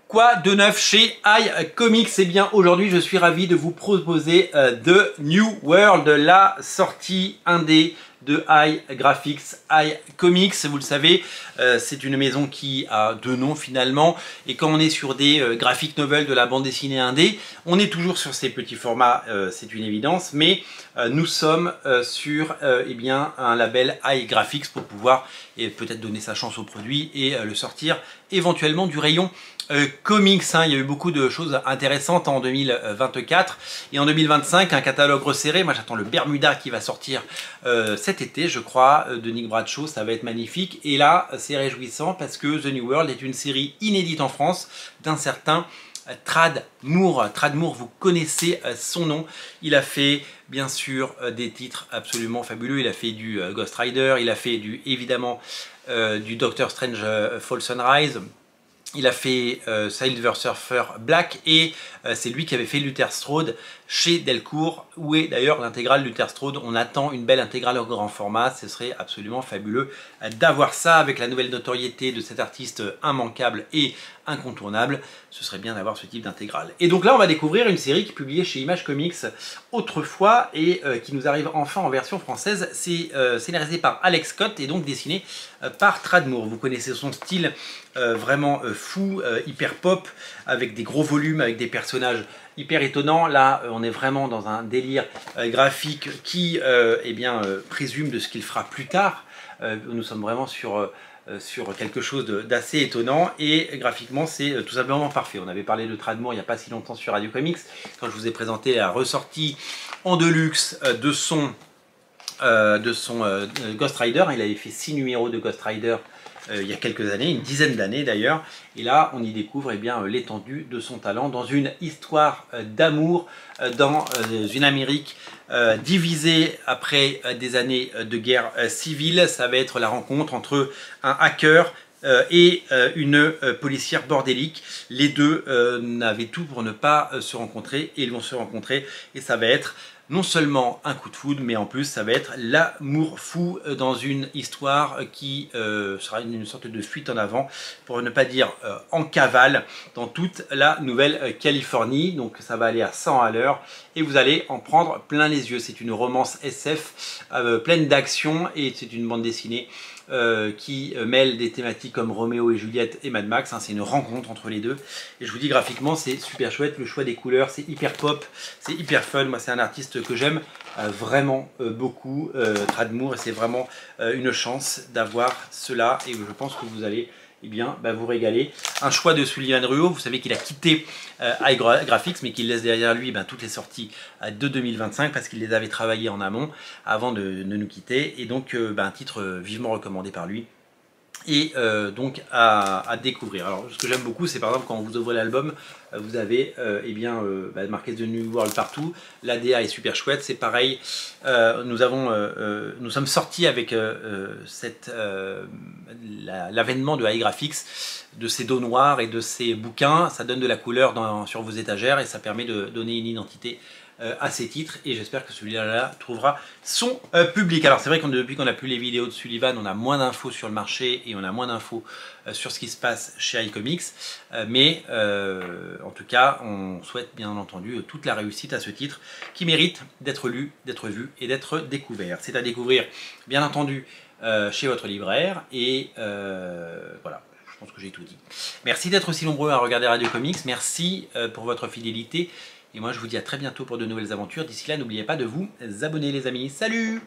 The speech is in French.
Quoi de neuf chez iComics? Eh bien aujourd'hui je suis ravi de vous proposer The New World, la sortie indé de iGraphics. iComics, vous le savez, c'est une maison qui a deux noms finalement, et quand on est sur des graphic novels de la bande dessinée indé, on est toujours sur ces petits formats, c'est une évidence, mais nous sommes sur eh bien, un label iGraphics pour pouvoir peut-être donner sa chance au produit et le sortir éventuellement du rayon comics. Il y a eu beaucoup de choses intéressantes en 2024 et en 2025 un catalogue resserré. Moi j'attends le Bermuda qui va sortir cet été je crois, de Nick Bradshaw, ça va être magnifique, et là c'est réjouissant parce que The New World est une série inédite en France d'un certain Tradd Moore. Tradd Moore, vous connaissez son nom, il a fait bien sûr des titres absolument fabuleux, il a fait du Ghost Rider, il a fait évidemment du Doctor Strange Fall Sunrise. Il a fait Silver Surfer Black, et c'est lui qui avait fait Luther Strode chez Delcourt, où est d'ailleurs l'intégrale Luther Strode. On attend une belle intégrale au grand format, ce serait absolument fabuleux d'avoir ça avec la nouvelle notoriété de cet artiste immanquable et incontournable. Ce serait bien d'avoir ce type d'intégrale. Et donc là on va découvrir une série qui est publiée chez Image Comics autrefois et qui nous arrive enfin en version française. C'est scénarisé par Alex Scott et donc dessiné par Tradd Moore. Vous connaissez son style vraiment fou, hyper pop, avec des gros volumes, avec des personnages hyper étonnants. Là on est vraiment dans un délire graphique qui eh bien, présume de ce qu'il fera plus tard. Nous sommes vraiment sur quelque chose d'assez étonnant, et graphiquement c'est tout simplement parfait. On avait parlé de Tradd Moore il n'y a pas si longtemps sur Radio Comics quand je vous ai présenté la ressortie en deluxe de son Ghost Rider. Il avait fait 6 numéros de Ghost Rider il y a quelques années, une dizaine d'années d'ailleurs, et là on y découvre eh bien l'étendue de son talent dans une histoire d'amour dans une Amérique divisée après des années de guerre civile. Ça va être la rencontre entre un hacker et une policière bordélique. Les deux n'avaient tout pour ne pas se rencontrer, et ils vont se rencontrer, et ça va être non seulement un coup de foudre, mais en plus ça va être l'amour fou dans une histoire qui sera une sorte de fuite en avant, pour ne pas dire en cavale, dans toute la Nouvelle-Californie. Donc ça va aller à 100 à l'heure et vous allez en prendre plein les yeux. C'est une romance SF pleine d'action, et c'est une bande dessinée qui mêle des thématiques comme Roméo et Juliette et Mad Max. C'est une rencontre entre les deux, et je vous dis graphiquement c'est super chouette. Le choix des couleurs, c'est hyper pop, c'est hyper fun. Moi c'est un artiste que j'aime vraiment beaucoup, Tradd Moore, et c'est vraiment une chance d'avoir cela, et je pense que vous allez vous régaler. Un choix de Sullivan Ruo, vous savez qu'il a quitté iGraphics, mais qu'il laisse derrière lui toutes les sorties de 2025 parce qu'il les avait travaillées en amont avant de nous quitter, et donc un titre vivement recommandé par lui et donc à découvrir. Alors ce que j'aime beaucoup, c'est par exemple quand vous ouvrez l'album, vous avez marqué The New World partout. L'ADA est super chouette, c'est pareil. Nous sommes sortis avec l'avènement de iGraphics, de ces dos noirs et de ces bouquins. Ça donne de la couleur sur vos étagères, et ça permet de donner une identité à ces titres, et j'espère que celui-là trouvera son public. Alors c'est vrai que depuis qu'on n'a plus les vidéos de Sullivan, on a moins d'infos sur le marché et on a moins d'infos sur ce qui se passe chez iComics, mais en tout cas on souhaite bien entendu toute la réussite à ce titre qui mérite d'être lu, d'être vu et d'être découvert. C'est à découvrir bien entendu chez votre libraire, et voilà. Je pense que j'ai tout dit. Merci d'être aussi nombreux à regarder Radio Comics, merci pour votre fidélité. Et moi je vous dis à très bientôt pour de nouvelles aventures. D'ici là, n'oubliez pas de vous abonner les amis. Salut!